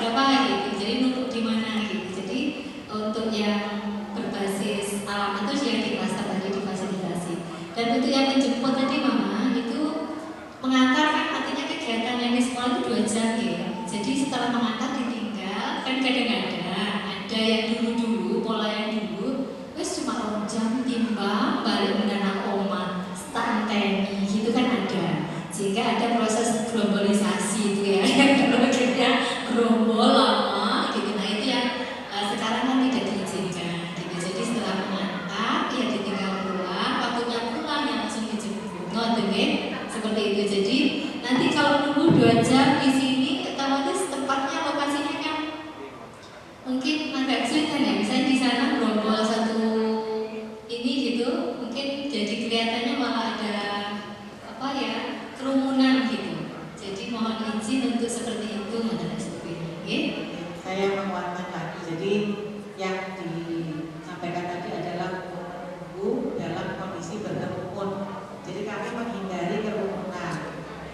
berapa gitu, jadi numpuk di mana gitu. Jadi untuk yang berbasis alamat itu yang di kelas tadi difasilitasi. Dan untuk yang menjemput tadi mama itu mengantar kan artinya kegiatan yang di sekolah itu 2 jam ya. Jadi setelah mengantar ditinggal kan kadang-kadang ada yang dulu pola yang dulu wes cuma 2 jam timbang balik mendadak oma stanteni gitu kan ada, sehingga ada proses globalisasi itu ya kalau akhirnya gerombol lama gitu. Nah itu yang sekarang kan tidak diizinkan gitu. Jadi setelah mengantar ya ditinggal pulang, waktunya pulang yang langsung dijemput seperti itu. Jadi nanti kalau nunggu 2 jam di sini otomatis tempatnya lokasinya kan mungkin agak kesulitan ya, misalnya di sana gerombol satu ini gitu, mungkin jadi kelihatannya malah ada apa ya, kerumunan gitu. Jadi mohon izin untuk seperti itu Mbak Sofie. Saya menguatkan lagi. Jadi yang disampaikan tadi adalah menunggu dalam kondisi berkerumun. Jadi kami menghindari kerumunan.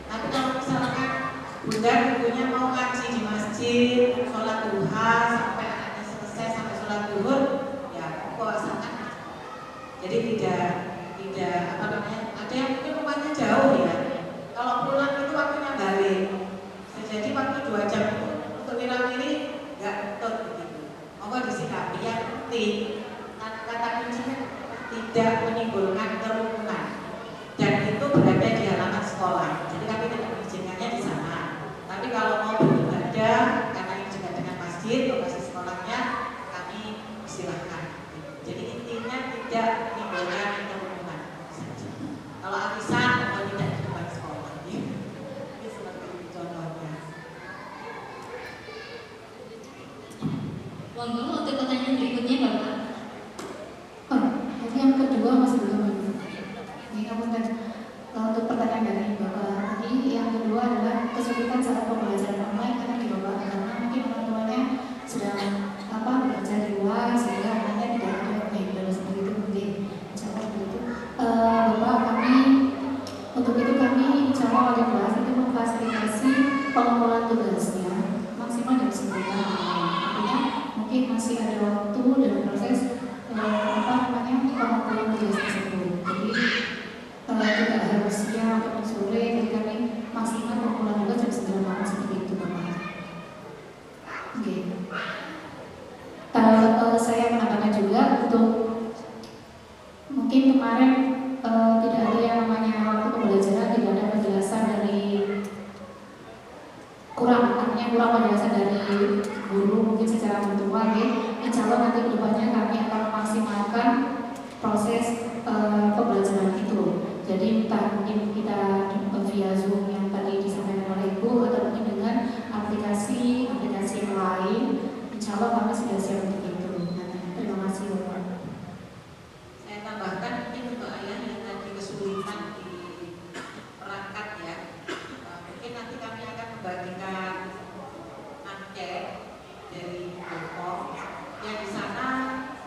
Tapi kalau misalkan Bunda tentunya mau ngaji di masjid, sholat duha sampai anaknya selesai sampai sholat duhur, ya kok asalkan. Jadi tidak apa namanya, ada yang mungkin rumahnya jauh ya. Kalau pulang itu waktunya balik. Jadi waktu 2 jam itu untuk wirawiri nggak betul begitu. Monggo disikapi yang penting kata kuncinya tidak menimbulkan kerumunan. Dan itu berada di halaman sekolah. Jadi kami tidak mengizinkannya di sana. Tapi kalau mau beribadah karena ini juga dengan masjid, lokasi sekolahnya, kami silakan. Jadi intinya tidak menimbulkan kerumunan saja. Kalau arisan atau tidak di depan sekolah, ini seperti contohnya. Monggo untuk pertanyaan berikutnya Bapak. Tadi yang kedua masih belum. Ini kamu kan untuk pertanyaan dari Bapak tadi, yang kedua adalah kesulitan saat pembelajaran online karena di Bapak karena mungkin orang tuanya sedang belajar di luar sehingga anaknya tidak ada background seperti itu mungkin. Insya Allah begitu. Bapak kami untuk itu kami insya Allah oleh kelas itu memfasilitasi pengumpulan tugasnya maksimal jam 9 malam. Artinya mungkin masih ada waktu dan proses pengumpulan tugas tersebut. Jadi tidak harus siang atau sore, jadi kami maksimal pengumpulan tugas jam 9 malam seperti itu Bapak. Oke. Saya menambahkan juga untuk mungkin kemarin tidak ada yang namanya waktu pembelajaran, tidak ada penjelasan dari artinya kurang penjelasan dari guru mungkin secara virtual ya. Insya Allah nanti kedepannya kami akan memaksimalkan proses pembelajaran itu. Jadi entah mungkin kita via Zoom yang tadi disampaikan oleh Ibu atau mungkin dengan aplikasi yang lain. Insya Allah kami sudah siap untuk itu. Terima kasih Bapak. Saya tambahkan mungkin untuk ayah yang tadi kesulitan di perangkat ya, mungkin nanti kami akan membagikan angket dari Bapak yang di sana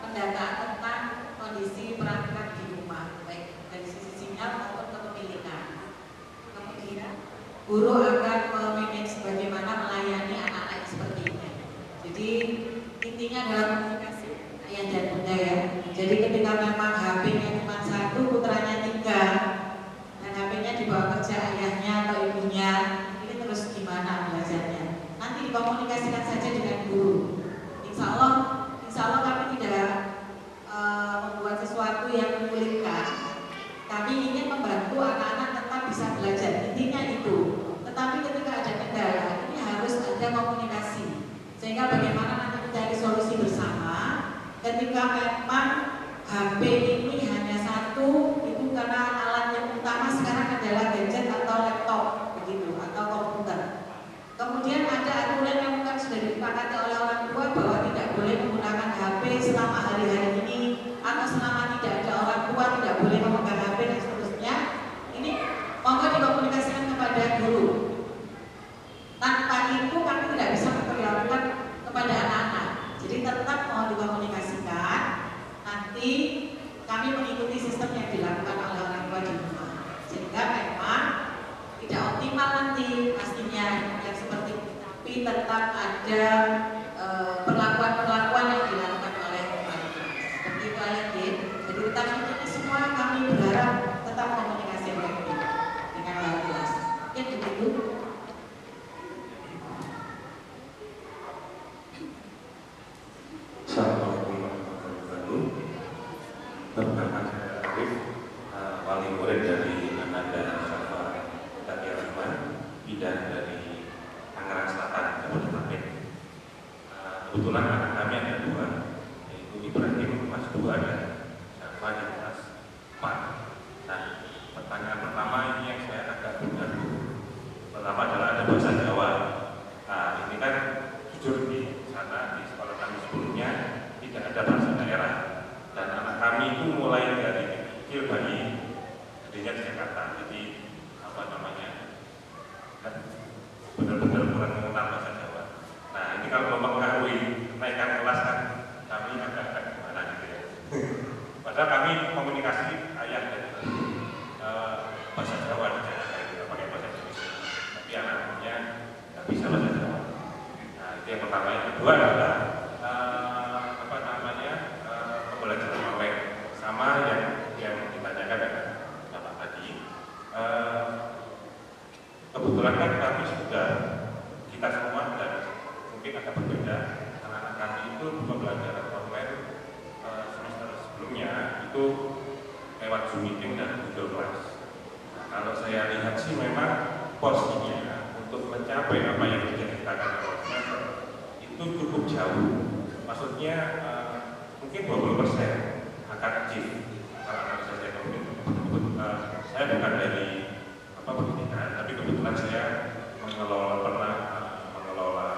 pendataan tentang kondisi perangkat di rumah, baik dari sisi sinyal maupun kepemilikan. Kemudian guru akan memanage bagaimana melayani anak-anak seperti ini. Jadi intinya adalah komunikasi ayah dan bunda ya. Jadi ketika memang HP-nya cuma 1, putranya 3, dan HP-nya dibawa kerja ayahnya atau ibunya, ini terus gimana belajarnya? Nanti dikomunikasikan saja dengan guru. Insya Allah kami tidak membuat sesuatu yang menyulitkan. Kami ingin membantu anak-anak tetap bisa belajar. Intinya itu. Tetapi ketika ada kendala, ini harus ada komunikasi. Sehingga bagaimana nanti mencari solusi bersama. Ketika memang HP ini hanya 1, itu karena alat yang utama sekarang adalah gadget atau laptop begitu atau komputer. Kemudian ada aturan yang bukan sudah disepakati oleh orang tua bahwa tidak boleh menggunakan HP selama hari-hari ini atau selama tidak ada orang tua tidak boleh memegang HP dan seterusnya. Ini monggo dikomunikasikan kepada guru. Tanpa itu kami tidak bisa memperlakukan kepada anak-anak. Jadi tetap mau dikomunikasikan. Nanti kami mengikuti sistem yang dilakukan oleh orang tua di rumah. Sehingga memang tidak optimal nanti pastinya yang seperti itu. Tapi tetap ada perlakuan-perlakuan yang dilakukan oleh kepala dinas. Seperti itu aja, jadi tetap ini semua kami berharap tetap komunikasi yang baik dengan Mbak Dinas. Oke, begitu. Assalamualaikum warahmatullahi wabarakatuh. Perkenalkan saya Arif, wali murid dari Ananda Safa Takia Rahman, bidan dari Tangerang Selatan, Jabodetabek. Kebetulan anak kami ada dua, yaitu Ibrahim kelas 2 dan Safa di kelas 4. Nah, pertanyaan pertama ini yang saya agak terganggu. Pertama adalah ada bahasa Jawa. Nah, ini kan jujur di sana di sekolah kami sebelumnya tidak ada bahasa daerah, dan anak kami itu mulai dari kecil bayi gedenya di Jakarta, jadi apa namanya kan benar-benar kurang mengenal bahasa Jawa. Nah, ini kalau mempengaruhi naikkan kelas kan kami agak gimana gitu ya. Padahal kami komunikasi ayah dan bahasa Jawa di Jakarta, kita pakai bahasa Indonesia, tapi anaknya nggak bisa bahasa Jawa. Nah, itu yang pertama. Yang kedua adalah apa namanya pembelajaran online, sama yang ditanyakan dengan Bapak tadi. Kebetulan kan kami sudah, kita semua dan mungkin agak berbeda, anak-anak kami itu pembelajaran online semester sebelumnya itu lewat Zoom meeting dan Google Class. Nah, kalau saya lihat sih memang porsinya untuk mencapai apa yang diceritakan oleh semester itu cukup jauh. Maksudnya mungkin 20% akan achieve. Kalau analisa saya saya bukan dari apa pendidikan, tapi kebetulan saya pernah mengelola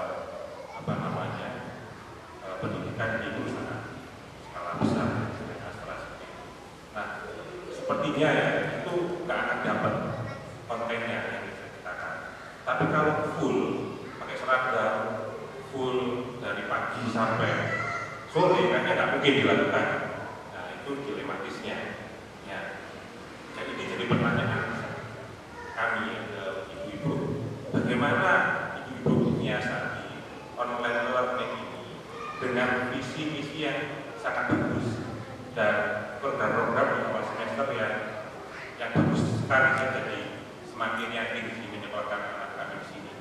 apa namanya pendidikan di perusahaan skala besar seperti itu. Nah, sepertinya ya itu nggak akan dapat kontennya yang diceritakan. Tapi kalau full pakai seragam, full dari pagi sampai sore, kayaknya nggak mungkin dilakukan. Nah, itu dilematisnya. Ya. Jadi pertanyaan kami ke ibu-ibu, bagaimana ibu-ibu menyiasati online learning ini dengan visi-misi yang sangat bagus dan program-program di awal semester yang bagus sekali. Jadi semakin yakin sih menyekolahkan anak kami di sini.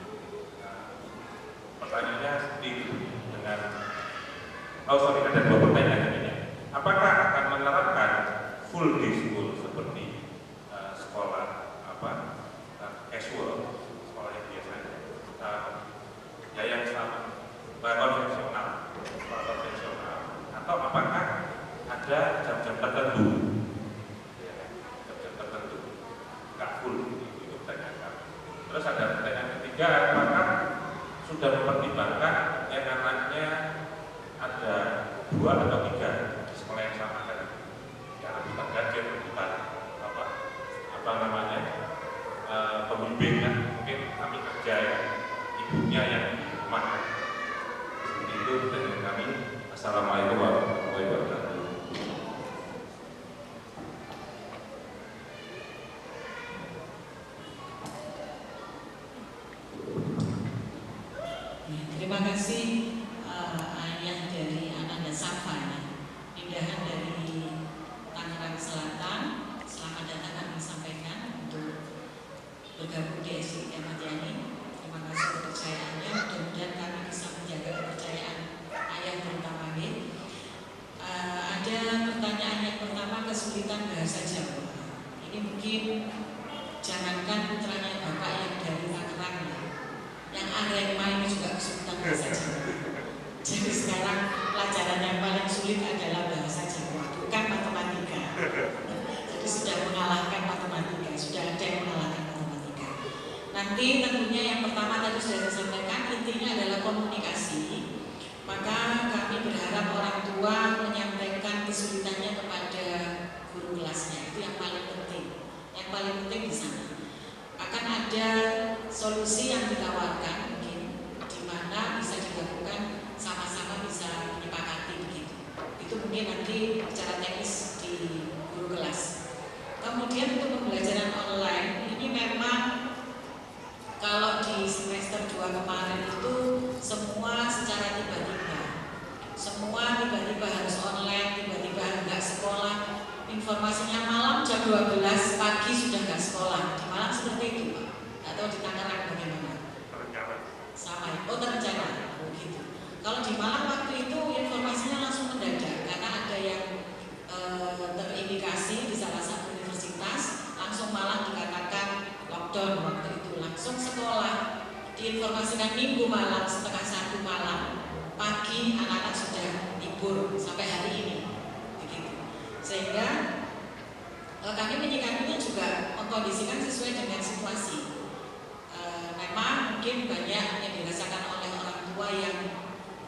Pertanyaannya seperti itu dengan ada dua pertanyaan ini. Apakah akan menerapkan full day school seperti sekolah casual, sekolah yang biasanya yang sama konvensional, sekolah konvensional, atau apakah ada jam-jam tertentu, jam-jam tertentu nggak full, itu pertanyaan kami. Terus ada pertanyaan ketiga, apakah sudah mempertimbangkan yang anaknya ada 2 atau 3 di sekolah yang sama kan? Ya, rebutan gadget, rebutan apa namanya pembimbing kan? Mungkin kami kerja ya, ibunya yang di rumah. Seperti itu dari kami. Assalamualaikum warahmatullahi wabarakatuh. Terima kasih ayah dari Ananda Safa ya. Pindahan dari Tangerang Selatan. Selamat datang kami sampaikan untuk bergabung di SDIK Matiani. Terima kasih kepercayaannya. Mudah-mudahan kami bisa menjaga kepercayaan ayah terutama ini. Ada pertanyaan yang pertama, kesulitan bahasa Jawa. Ini mungkin jangankan putranya bapak yang dari Tangerang ya, yang Arema ini juga kesulitan bahasa Jawa. Jadi sekarang pelajaran yang paling sulit adalah bahasa Jawa, bukan matematika. Jadi sudah mengalahkan matematika, sudah ada yang mengalahkan matematika. Nanti tentunya yang pertama tadi sudah saya sampaikan, intinya adalah komunikasi. Maka kami berharap orang tua menyampaikan kesulitannya kepada guru kelasnya, itu yang paling penting. Yang paling penting di sana akan ada solusi yang ditawarkan mungkin di mana bisa dilakukan sama-sama, bisa menyepakati begitu. Itu mungkin nanti secara teknis di guru kelas. Kemudian untuk pembelajaran online ini memang kalau di semester 2 kemarin itu semua secara tiba-tiba. Semua tiba-tiba harus online, tiba-tiba nggak sekolah. Informasinya malam jam 12 pagi sudah nggak sekolah. Di Malang seperti itu, Pak. Atau di Tangerang bagaimana? Sama ya? Oh, terencana. Oh, gitu. Kalau di Malang waktu itu informasinya langsung mendadak karena ada yang terindikasi di salah satu universitas, langsung Malang dikatakan lockdown waktu itu. Langsung sekolah diinformasikan Minggu malam setengah 1 malam, pagi anak-anak sudah libur sampai hari ini, begitu. Sehingga kami menyikapinya juga mengkondisikan sesuai dengan situasi. Memang mungkin banyak yang dirasakan oleh orang tua yang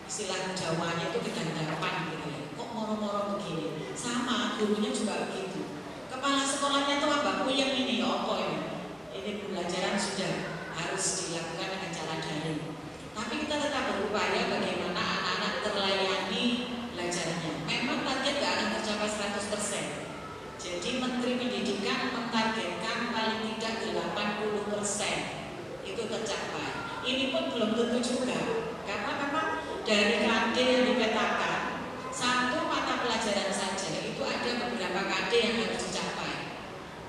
istilah Jawanya itu kedandapan gitu ya. Kok moro-moro begini? Sama, gurunya juga begitu. Kepala sekolahnya tuh apa? Puyeng ini ya apa ini? Ini pembelajaran sudah harus dilakukan dengan cara daring. Tapi kita tetap berupaya bagaimana anak-anak terlayani belajarnya. Memang target tidak akan tercapai 100%. Jadi Menteri Pendidikan mentargetkan paling tidak 80% itu tercapai. Ini pun belum tentu juga, karena memang dari KD yang dipetakan, satu mata pelajaran saja itu ada beberapa KD yang harus dicapai.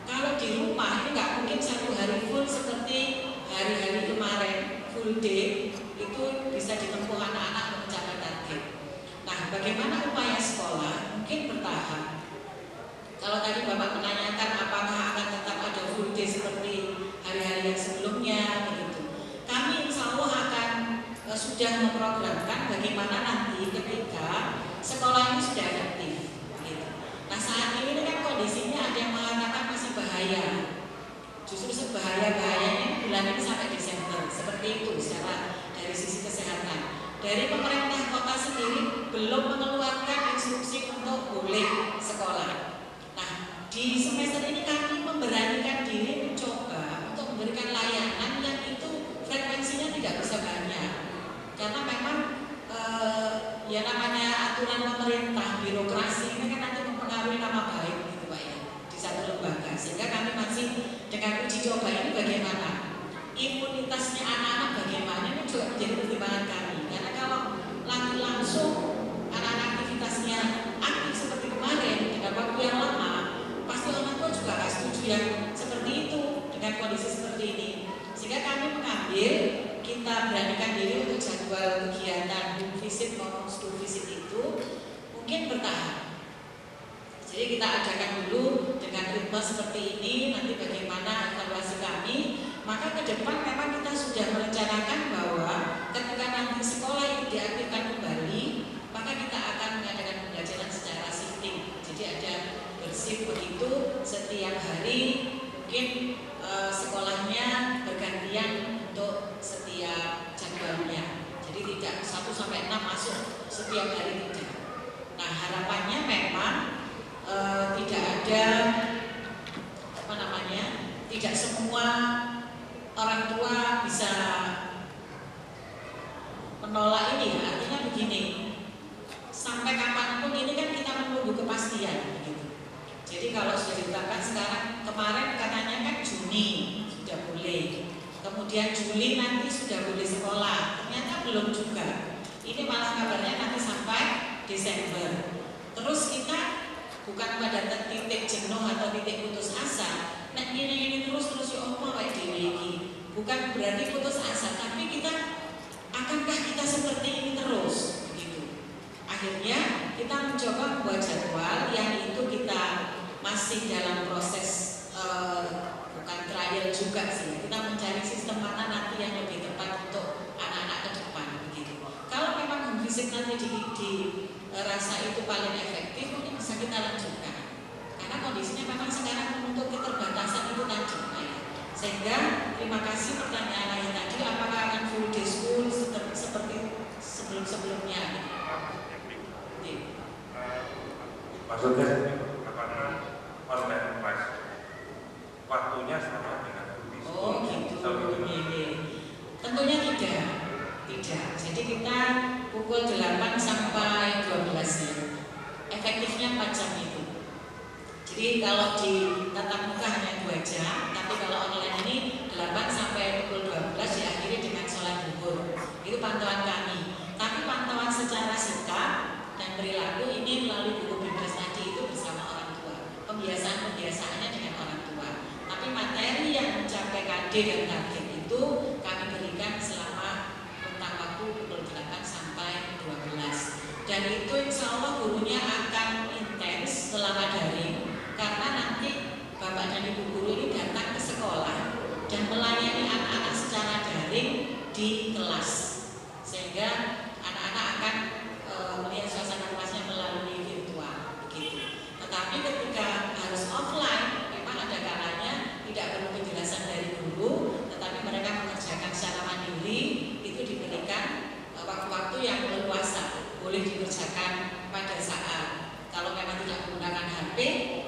Kalau di rumah ini nggak mungkin 1 hari full seperti hari-hari kemarin full day itu bisa ditempuh anak-anak untuk mencapai target. Nah, bagaimana upaya sekolah? Mungkin bertahap. Kalau tadi Bapak menanyakan apakah akan tetap ada full day seperti hari-hari yang sebelumnya, begitu. Kami insya Allah akan sudah memprogramkan bagaimana nanti ketika sekolah ini sudah efektif. Gitu. Nah, saat ini kan kondisinya ada yang mengatakan masih bahaya. Justru sebahaya-bahayanya bulan ini sampai Desember. Seperti itu secara dari sisi kesehatan. Dari pemerintah kota sendiri belum mengeluarkan instruksi untuk boleh sekolah. Nah, di semester ini kami memberanikan diri mencoba untuk memberikan layanan yang itu frekuensinya tidak bisa banyak. Karena memang ya namanya aturan pemerintah, birokrasi ini kan nanti mempengaruhi nama baik gitu Pak ya, di satu lembaga. Sehingga kami masih dengan uji coba ini bagaimana imunitasnya anak-anak bagaimana ini juga menjadi pertimbangan kami. Karena kalau langsung anak-anak aktivitasnya aktif seperti kemarin dengan waktu yang lama, pasti orang tua juga nggak setuju yang seperti itu dengan kondisi seperti ini. Sehingga kami mengambil, kita beranikan diri untuk jadwal kegiatan home visit maupun school visit itu mungkin bertahap. Jadi kita adakan dulu dengan ritme seperti ini, nanti bagaimana evaluasi kami. Maka ke depan memang kita sudah merencanakan bahwa ketika nanti sekolah itu diaktifkan kembali, maka kita akan mengadakan pembelajaran secara shifting. Jadi ada bersif begitu setiap hari, mungkin sekolahnya bergantian untuk setiap jadwalnya. Jadi tidak 1 sampai 6 masuk setiap hari tidak. Nah, harapannya memang tidak ada tidak semua orang tua bisa menolak ini ya. Artinya begini, sampai kapanpun ini kan kita menunggu kepastian gitu. Jadi kalau sudah ditetapkan sekarang, kemarin katanya kan Juni sudah boleh, kemudian Juli nanti sudah boleh sekolah, ternyata belum juga. Ini malah kabarnya nanti sampai Desember. Terus kita bukan pada titik jenuh atau titik putus asa. Nah ini terus ya Allah kayak dewi. Bukan berarti putus asa, tapi kita akankah kita seperti ini terus? Begitu. Akhirnya kita mencoba membuat jadwal yang itu kita masih dalam proses bukan trial juga sih. Kita mencari sistem mana nanti yang lebih tepat untuk anak-anak ke depan. Begitu. Kalau memang home visit nanti dirasa itu paling efektif, mungkin bisa kita lanjutkan. Karena kondisinya memang sekarang untuk keterbatasan itu tadi. Sehingga terima kasih pertanyaan yang tadi, apakah akan full day school seperti sebelum-sebelumnya? Maksudnya apakah online class waktunya sama dengan full day school? Oh gitu. Tentunya tidak. Jadi kita pukul 8 sampai 12 ya. Efektifnya 4 jam itu. Jadi kalau di tatap muka hanya 2 jam, tapi kalau online ini 8 sampai pukul 12 diakhiri dengan sholat zuhur. Itu pantauan kami. dan KG itu kami berikan selama rentang waktu pukul 8 sampai 12. Dan itu insya Allah gurunya akan intens selama daring, karena nanti Bapak dan Ibu guru ini datang ke sekolah dan melayani anak-anak secara daring di kelas, sehingga anak-anak akan melihat suasana kelasnya melalui virtual begitu. Tetapi ketika harus offline, memang ada kalanya tidak perlu penjelasan dari guru, tetapi mereka mengerjakan secara mandiri. Itu diberikan waktu-waktu yang leluasa, boleh dikerjakan pada saat kalau memang tidak menggunakan HP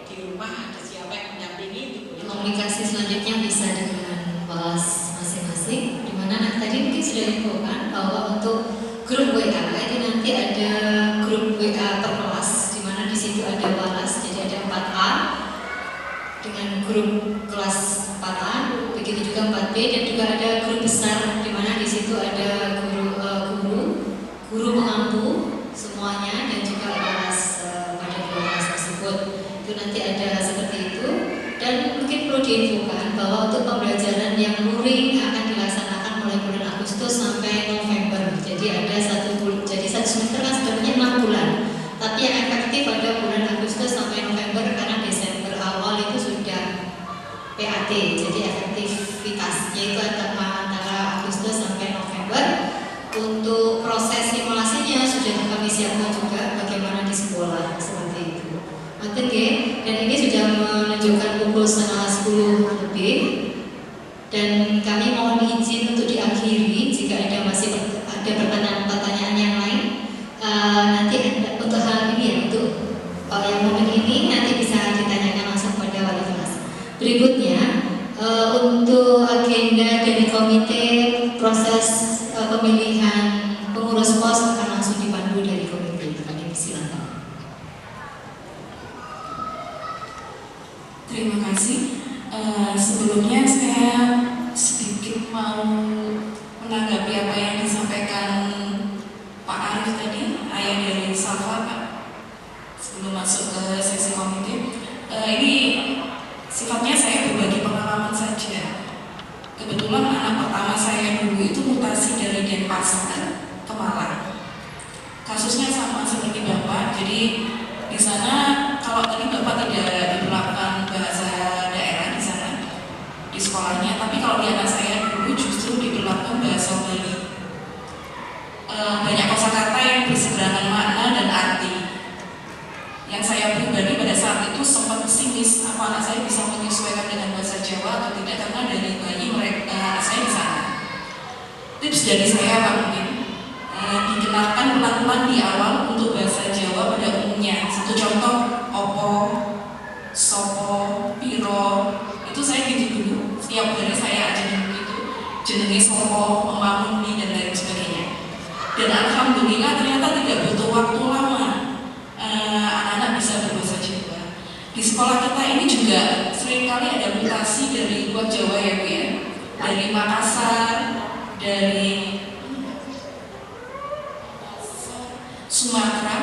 di rumah, ada siapa yang mendampingi itu boleh. Komunikasi selanjutnya bisa dengan kelas masing-masing, di mana tadi mungkin sudah diinfokan bahwa untuk grup WA itu nanti ada grup WA per kelas, di mana di situ ada walas, jadi ada 4A dengan grup kelas 4A, begitu juga 4B, dan juga ada grup besar di mana di situ ada guru mengampu semuanya, dan juga walas pada dua kelas tersebut. Itu nanti ada seperti itu. Dan mungkin perlu diinfokan bahwa untuk pembelajaran yang luring akan dilaksanakan mulai bulan Agustus sampai November. Jadi ada jadi satu semester kan sebenarnya 6 bulan, tapi yang efektif pada bulan Agustus sampai November, karena Desember awal itu sudah PAT. Jadi efektivitasnya itu antara Agustus sampai November. Untuk proses simulasinya sudah kami siapkan juga bagaimana di sekolah seperti itu. Dan ini sudah menunjukkan pukul 9:30 lebih, dan kami mohon izin untuk diakhiri jika masih ada pertanyaan yang lain. Nanti untuk hal ini ya, untuk yang momen ini nanti bisa ditanyakan langsung pada wali kelas. Berikutnya untuk agenda dari komite, proses pemilihan pengurus pos akan langsung dipandu dari komite. Kami silakan. Terima kasih. Sebelumnya saya sedikit mau menanggapi apa yang disampaikan Pak Arif tadi, ayah dari Safa, Pak, sebelum masuk ke sesi komite. Ini sifatnya saya berbagi pengalaman saja. Kebetulan anak pertama saya dulu itu mutasi dari Denpasar ke Malang. Kasusnya sama seperti Bapak. Jadi di sana kalau tadi Bapak tidak diperlakukan bahasa daerah di sana di sekolahnya, tapi kalau di anak saya dulu justru diperlakukan bahasa Bali. Banyak kosakata yang berseberangan makna dan arti. Yang saya pribadi pada saat itu sempat pesimis apa anak saya bisa menyesuaikan dengan bahasa Jawa atau tidak, karena dari bayi anak saya di sana. Tips dari saya Pak mungkin dikenalkan pelan-pelan di awal untuk bahasa Jawa pada umumnya. Satu contoh, opo, sopo, piro, itu saya gitu dulu. Setiap hari saya ajarin itu jenenge sopo, memamuni dan lain sebagainya. Dan alhamdulillah ternyata tidak butuh waktu lama anak-anak bisa berbahasa Jawa. Di sekolah kita ini juga seringkali ada mutasi dari luar Jawa ya Bu ya, dari Makassar, dari Sumatera.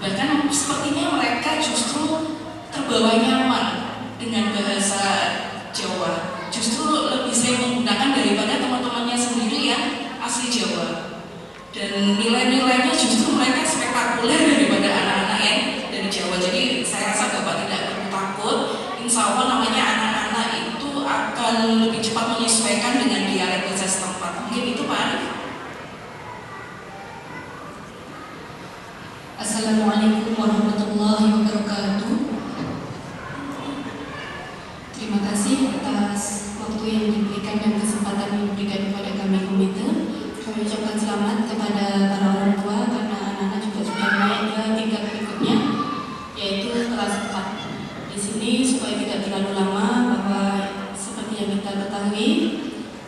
Bahkan sepertinya mereka justru terbawa nyaman dengan bahasa Jawa, justru lebih sering menggunakan daripada teman-temannya sendiri yang asli Jawa. Dan nilai-nilainya justru mereka spektakuler daripada anak-anak yang dari Jawa. Jadi saya rasa Bapak tidak perlu takut. Insya Allah namanya anak-anak itu akan lebih cepat menyesuaikan dengan dialek bahasa setempat. Mungkin itu Pak Arif. Assalamualaikum warahmatullahi wabarakatuh. Terima kasih atas waktu yang diberikan dan kesempatan yang diberikan kepada kami komite. Kami ucapkan selamat kepada para orang tua karena anak-anak juga sudah naik ke tingkat berikutnya, yaitu kelas 4. Di sini supaya tidak terlalu lama, bahwa seperti yang kita ketahui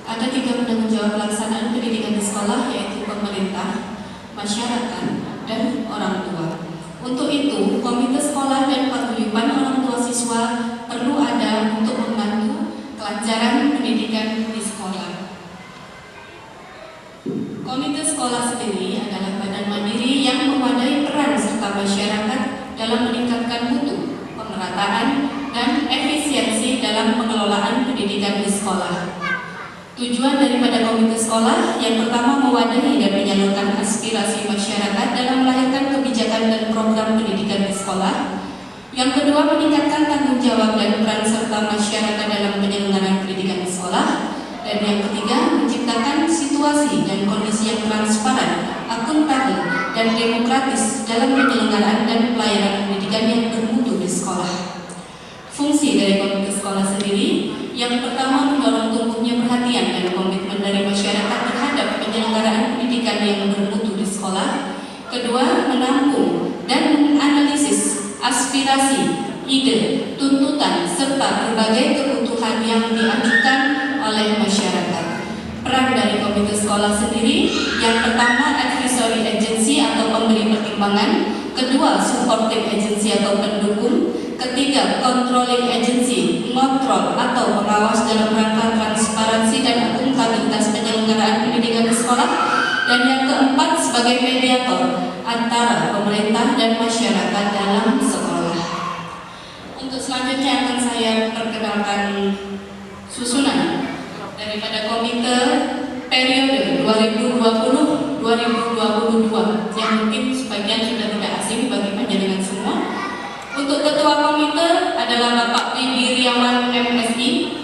ada 3 penanggung jawab pelaksanaan pendidikan di sekolah, yaitu pemerintah, masyarakat, dan orang tua. Untuk itu, komite sekolah dan paguyuban orang tua siswa perlu ada untuk membantu kelancaran pendidikan di sekolah. Komite sekolah sendiri adalah badan mandiri yang mewadai peran serta masyarakat dalam meningkatkan mutu, pemerataan, dan efisiensi dalam pengelolaan pendidikan Tujuan daripada komite sekolah yang pertama mewadahi dan menyalurkan aspirasi masyarakat dalam melahirkan kebijakan dan program pendidikan di sekolah. Yang kedua, meningkatkan tanggung jawab dan peran serta masyarakat dalam penyelenggaraan pendidikan di sekolah. Dan yang ketiga, menciptakan situasi dan kondisi yang transparan, akuntabel, dan demokratis dalam penyelenggaraan dan pelayanan pendidikan yang bermutu di sekolah. Fungsi dari komite sekolah sendiri, yang pertama mendorong tumbuhnya perhatian dan komitmen dari masyarakat terhadap penyelenggaraan pendidikan yang bermutu di sekolah. Kedua, menampung dan menganalisis aspirasi, ide, tuntutan, serta berbagai kebutuhan yang diajukan oleh masyarakat. Peran dari komite sekolah sendiri, yang pertama advisory agency atau pemberi pertimbangan, kedua supportive agency atau pendukung, ketiga controlling agency, mengontrol atau pengawas dalam rangka transparansi dan akuntabilitas penyelenggaraan pendidikan di sekolah, dan yang keempat sebagai mediator antara pemerintah dan masyarakat dalam sekolah. Untuk selanjutnya akan saya perkenalkan susunan daripada komite periode 2020-2022 yang mungkin sebagian sudah tidak asing bagi panjenengan semua. Untuk ketua komite adalah Bapak Bibi Riawan MSI,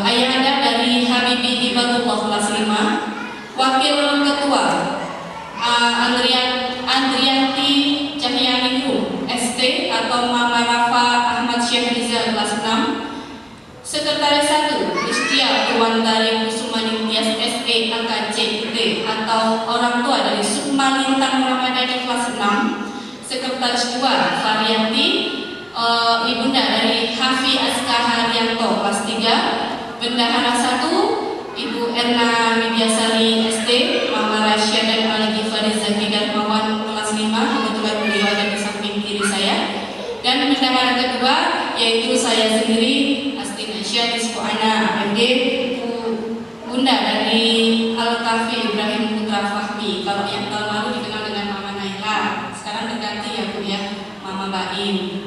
ayahanda dari Habibi Ibatullah kelas 5. Wakil ketua Andrianti Cahyaniku ST atau Mama Rafa Ahmad Syekh Rizal kelas 6. Sekretaris 1 Istia Tuwantari Kusumani Tias SE angka CIT atau orang tua dari Sukma Lintang Ramadhani kelas 6. Sekretaris 2 Varianti, ibunda dari Hafi Aska Haryanto kelas 3. Bendahara 1 Ibu Erna Widyasari ST, Mama Rasya dan Aligi Farizaki Darmawan kelas 5. Kebetulan beliau ada di samping kiri saya. Dan bendahara kedua yaitu saya sendiri, Syadis Ana MD, bunda dari Al-Kafi Ibrahim Putra Fahmi. Kalau yang tahun lalu dikenal dengan Mama Naila, sekarang diganti ya Bu ya, Mama Baim.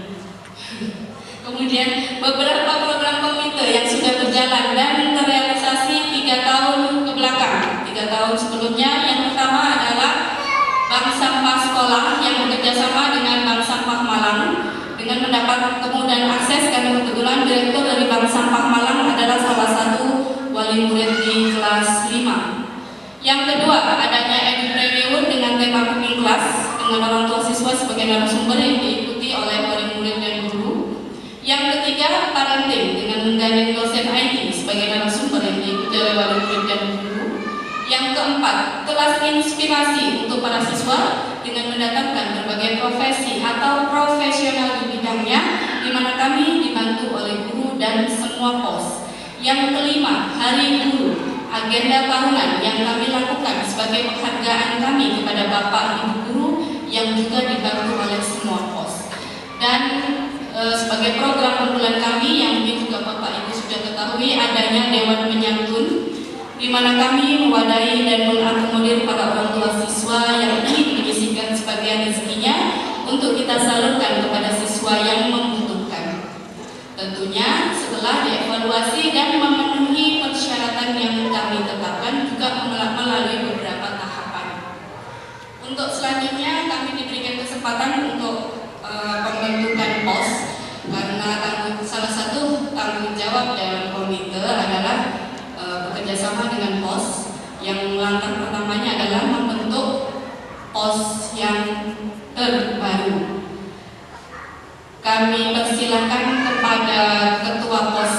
Kemudian beberapa program komite yang sudah berjalan dan terrealisasi 3 tahun ke belakang. 3 tahun sebelumnya, yang pertama adalah Bank Sampah Sekolah yang bekerjasama dengan Bank Sampah Malang. Dengan mendapat kemudahan akses, karena kebetulan direktur dari Bank Sampah Malang adalah salah satu wali murid di kelas 5. Yang kedua, adanya Edupreneur dengan tema cooking class dengan orang tua siswa sebagai narasumber yang diikuti oleh wali murid dan guru. Yang ketiga, parenting dengan menggandeng dosen IT sebagai narasumber yang diikuti oleh wali murid dan guru. Yang keempat, kelas inspirasi untuk para siswa dengan mendatangkan berbagai profesi atau profesional di bidangnya, di mana kami dibantu oleh guru dan semua pos. Yang kelima, Hari Guru, agenda tahunan yang kami lakukan sebagai penghargaan kami kepada Bapak Ibu Guru yang juga dibantu oleh semua pos. Dan sebagai program unggulan kami yang mungkin juga Bapak Ibu sudah ketahui, adanya Dewan Penyantun, di mana kami mewadahi dan mengakomodir para orang tua siswa yang ingin menyisihkan sebagian rezekinya untuk kita salurkan kepada siswa yang membutuhkan. Tentunya setelah dievaluasi dan memenuhi persyaratan yang kami tetapkan, juga melalui beberapa tahapan. Untuk selanjutnya kami diberikan kesempatan untuk pembentukan pos, karena salah satu tanggung jawab dalam komite adalah bekerjasama dengan pos, yang langkah pertamanya adalah membentuk pos yang terbaru. Kami persilakan kepada ketua pos